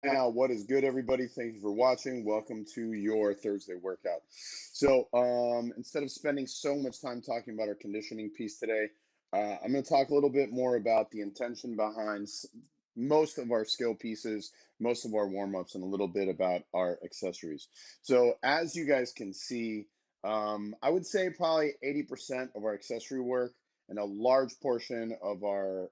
Now, what is good, everybody? Thank you for watching. Welcome to your Thursday workout. Instead of spending so much time talking about our conditioning piece today, I'm going to talk a little bit more about the intention behind most of our skill pieces, most of our warm-ups, and a little bit about our accessories. So, as you guys can see, I would say probably 80% of our accessory work and a large portion of our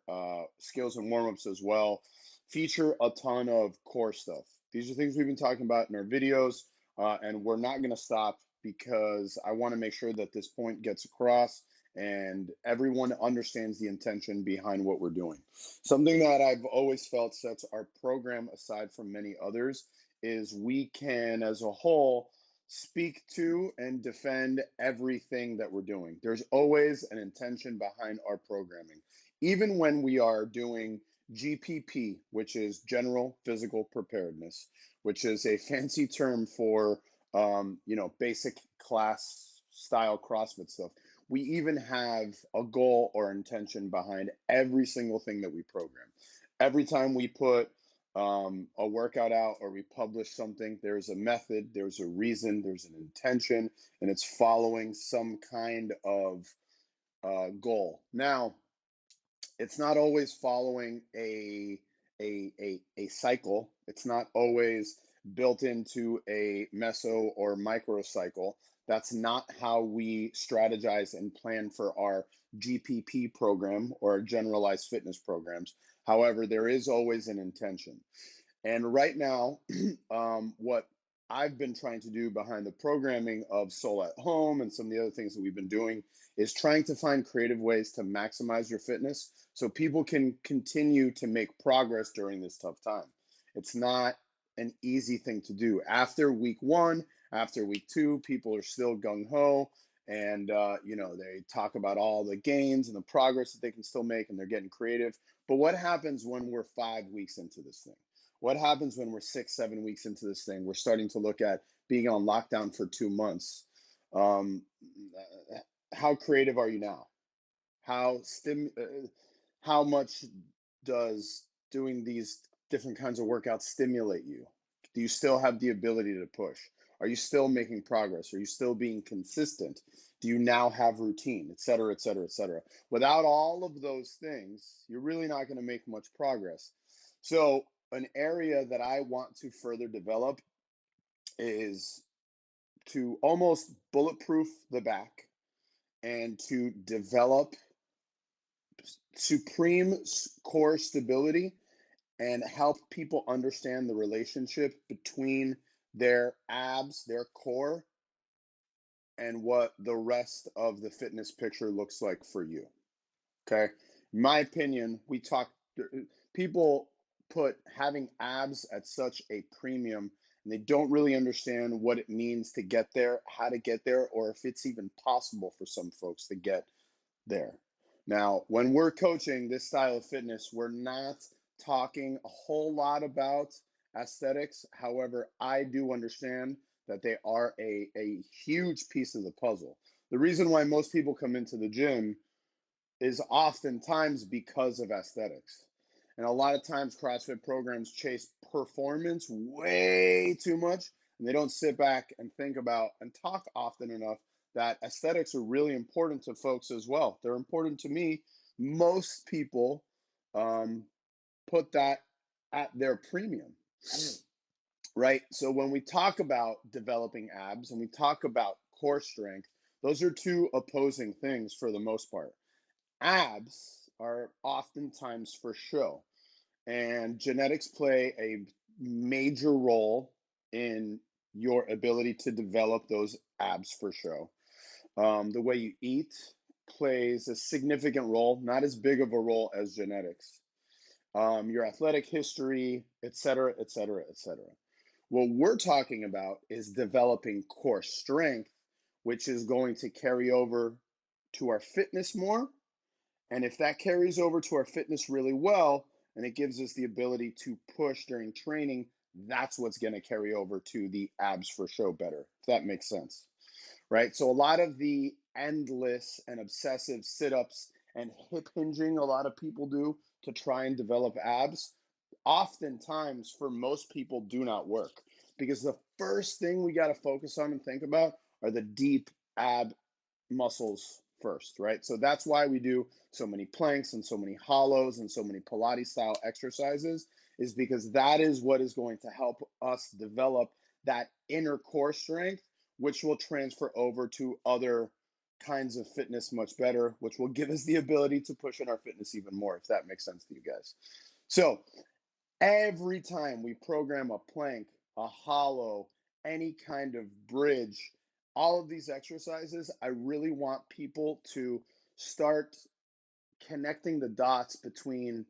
skills and warm-ups as well feature a ton of core stuff. These are things we've been talking about in our videos, and we're not going to stop because I want to make sure that this point gets across and everyone understands the intention behind what we're doing. Something that I've always felt sets our program aside from many others is we can, as a whole, speak to and defend everything that we're doing. There's always an intention behind our programming. Even when we are doing GPP, which is General Physical Preparedness, which is a fancy term for basic class style CrossFit stuff. We even have a goal or intention behind every single thing that we program. Every time we put a workout out or we publish something, there's a method, there's a reason, there's an intention, and it's following some kind of goal. Now, it's not always following a cycle. It's not always built into a meso or microcycle. That's not how we strategize and plan for our GPP program or generalized fitness programs. However, there is always an intention. And right now, what I've been trying to do behind the programming of Soul at Home and some of the other things that we've been doing is trying to find creative ways to maximize your fitness so people can continue to make progress during this tough time. It's not an easy thing to do. After week one, after week two, people are still gung ho and they talk about all the gains and the progress that they can still make and they're getting creative. But what happens when we're 5 weeks into this thing? What happens when we're 6, 7 weeks into this thing? We're starting to look at being on lockdown for 2 months. Um, how creative are you now? How how much does doing these different kinds of workouts stimulate you? Do you still have the ability to push? Are you still making progress? Are you still being consistent? Do you now have routine, et cetera, et cetera, et cetera? Without all of those things, you're really not going to make much progress. So, an area that I want to further develop is to almost bulletproof the back and to develop supreme core stability and help people understand the relationship between their abs, their core, and what the rest of the fitness picture looks like for you. Okay. In my opinion, people put having abs at such a premium and they don't really understand what it means to get there, how to get there, or if it's even possible for some folks to get there. Now, when we're coaching this style of fitness, we're not talking a whole lot about aesthetics. However, I do understand that they are a huge piece of the puzzle. The reason why most people come into the gym is oftentimes because of aesthetics. And a lot of times, CrossFit programs chase performance way too much, and they don't sit back and think about and talk often enough that aesthetics are really important to folks as well. They're important to me. Most people um, put that at their premium, right? So when we talk about developing abs and we talk about core strength, those are two opposing things for the most part. Abs are oftentimes for show, and genetics play a major role in your ability to develop those abs for show. The way you eat plays a significant role, not as big of a role as genetics. Your athletic history, et cetera, et cetera, et cetera. What we're talking about is developing core strength, which is going to carry over to our fitness more, and if that carries over to our fitness really well, and it gives us the ability to push during training, that's what's going to carry over to the abs for show better, if that makes sense, right? So a lot of the endless and obsessive sit ups and hip hinging a lot of people do to try and develop abs oftentimes for most people do not work, because the first thing we got to focus on and think about are the deep ab muscles first, right? So that's why we do so many planks and so many hollows and so many Pilates style exercises, is because that is what is going to help us develop that inner core strength, which will transfer over to other kinds of fitness much better, which will give us the ability to push in our fitness even more, if that makes sense to you guys. So every time we program a plank, a hollow, any kind of bridge, all of these exercises, I really want people to start connecting the dots between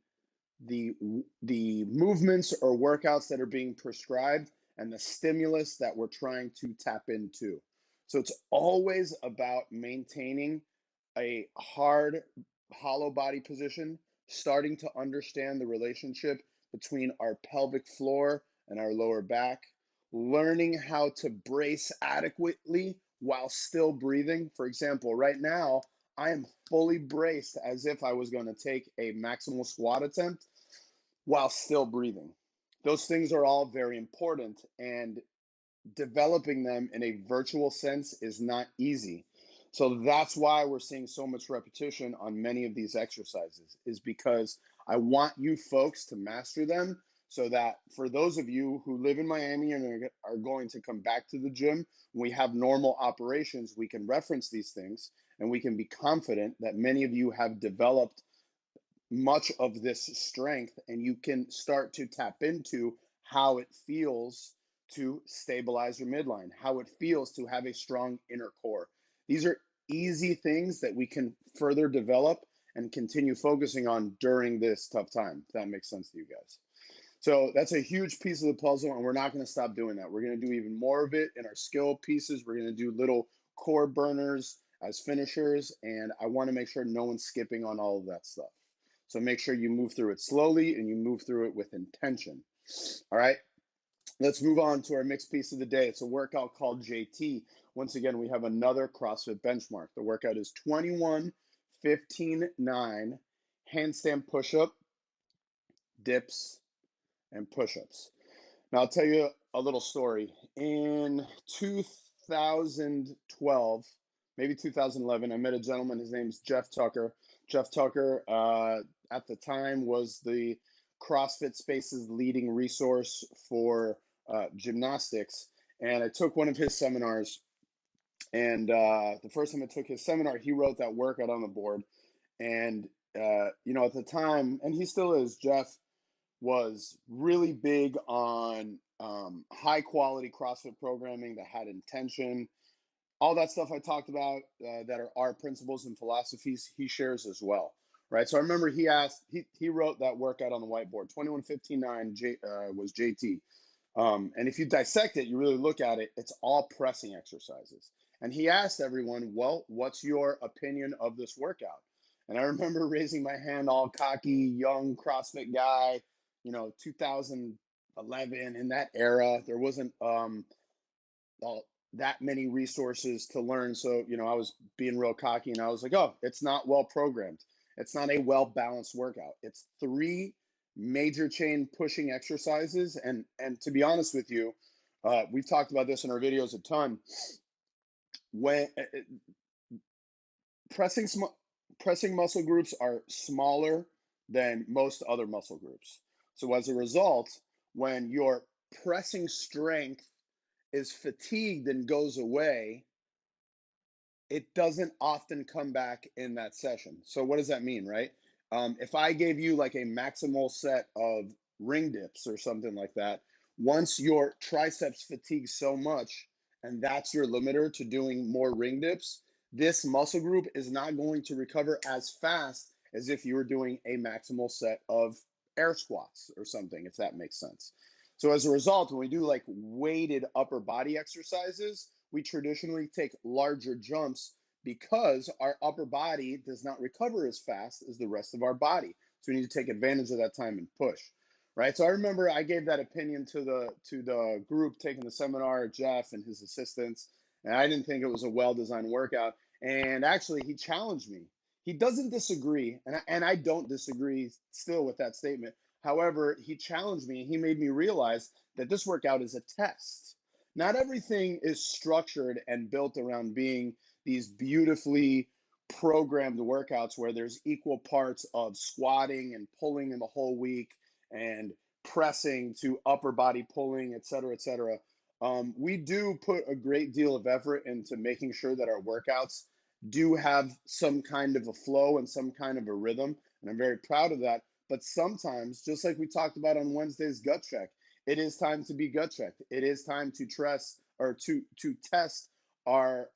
the the movements or workouts that are being prescribed and the stimulus that we're trying to tap into. So it's always about maintaining a hard, hollow body position, starting to understand the relationship between our pelvic floor and our lower back, learning how to brace adequately while still breathing. For example, right now, I am fully braced as if I was going to take a maximal squat attempt while still breathing. Those things are all very important, and developing them in a virtual sense is not easy. So that's why we're seeing so much repetition on many of these exercises, is because I want you folks to master them, so that for those of you who live in Miami and are going to come back to the gym, when we have normal operations, we can reference these things and we can be confident that many of you have developed much of this strength, and you can start to tap into how it feels to stabilize your midline, how it feels to have a strong inner core. These are easy things that we can further develop and continue focusing on during this tough time, if that makes sense to you guys. So that's a huge piece of the puzzle, and we're not going to stop doing that. We're going to do even more of it in our skill pieces. We're going to do little core burners as finishers, and I want to make sure no one's skipping on all of that stuff. So make sure you move through it slowly and you move through it with intention. All right, let's move on to our mixed piece of the day. It's a workout called JT. Once again, we have another CrossFit benchmark. The workout is 21, 15, 9, handstand push-up, dips, and push-ups. Now, I'll tell you a little story. In 2012, maybe 2011, I met a gentleman. His name's Jeff Tucker. Jeff Tucker, at the time, was the CrossFit Space's leading resource for gymnastics. And I took one of his seminars. And the first time I took his seminar, he wrote that workout on the board. And, at the time, and he still is, Jeff was really big on high quality CrossFit programming that had intention. All that stuff I talked about that are our principles and philosophies, he shares as well, right? So I remember he wrote that workout on the whiteboard. 21:15:9 was JT. And if you dissect it, you really look at it, it's all pressing exercises. And he asked everyone, well, what's your opinion of this workout? And I remember raising my hand, all cocky, young CrossFit guy, 2011, in that era. There wasn't all, that many resources to learn. So, I was being real cocky and I was like, oh, it's not well programmed. It's not a well balanced workout. It's three major chain pushing exercises. And to be honest with you, we've talked about this in our videos a ton. When pressing pressing muscle groups are smaller than most other muscle groups. So as a result, when your pressing strength is fatigued and goes away, it doesn't often come back in that session. So what does that mean, right? If I gave you like a maximal set of ring dips or something like that, once your triceps fatigue so much, and that's your limiter to doing more ring dips, this muscle group is not going to recover as fast as if you were doing a maximal set of air squats or something, if that makes sense. So as a result, when we do like weighted upper body exercises, we traditionally take larger jumps because our upper body does not recover as fast as the rest of our body. So we need to take advantage of that time and push, right? So I remember I gave that opinion to the group taking the seminar, Jeff and his assistants, and I didn't think it was a well-designed workout. And actually, he challenged me. He doesn't disagree, and I don't disagree still with that statement. However, he challenged me. He made me realize that this workout is a test. Not everything is structured and built around being these beautifully programmed workouts where there's equal parts of squatting and pulling in the whole week and pressing to upper body pulling, et cetera, et cetera. We do put a great deal of effort into making sure that our workouts do have some kind of a flow and some kind of a rhythm. And I'm very proud of that. But sometimes, just like we talked about on Wednesday's gut check, it is time to be gut checked. It is time to test our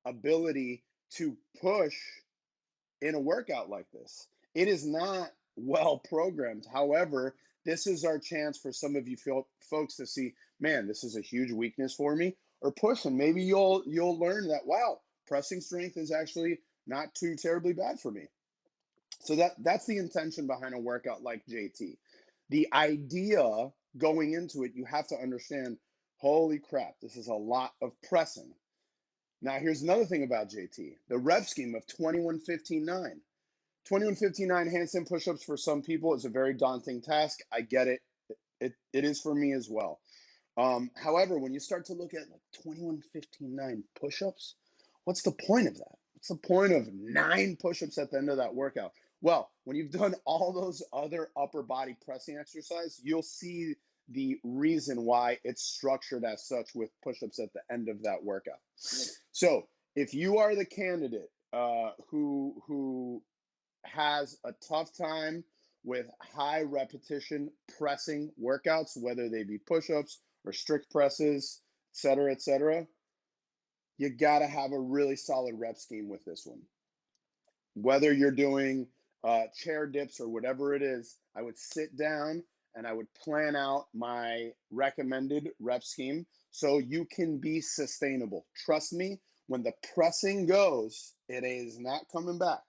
ability to push in a workout like this. It is not well programmed. However, this is our chance for some of you folks to see, man, this is a huge weakness for me, or push, and maybe you'll learn that, wow, pressing strength is actually not too terribly bad for me. So that's the intention behind a workout like JT. The idea going into it, you have to understand, holy crap, this is a lot of pressing. Now, here's another thing about JT, the rep scheme of 21-15-9. 21-15-9 handstand push-ups for some people is a very daunting task. I get it. It is for me as well. However, when you start to look at like 21-15-9 push-ups, what's the point of that? What's the point of 9 push-ups at the end of that workout? Well, when you've done all those other upper body pressing exercise, you'll see the reason why it's structured as such with push-ups at the end of that workout. So if you are the candidate who has a tough time with high repetition pressing workouts, whether they be push-ups or strict presses, et cetera, you got to have a really solid rep scheme with this one. Whether you're doing chair dips or whatever it is, I would sit down and I would plan out my recommended rep scheme so you can be sustainable. Trust me, when the pressing goes, it is not coming back.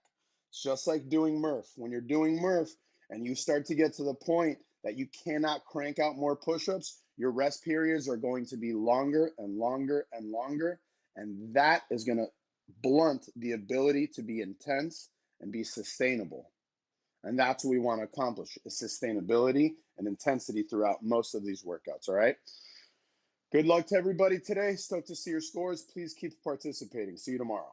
It's just like doing Murph. When you're doing Murph and you start to get to the point that you cannot crank out more push-ups, your rest periods are going to be longer and longer and longer. And that is going to blunt the ability to be intense and be sustainable. And that's what we want to accomplish, is sustainability and intensity throughout most of these workouts, all right? Good luck to everybody today. Stoked to see your scores. Please keep participating. See you tomorrow.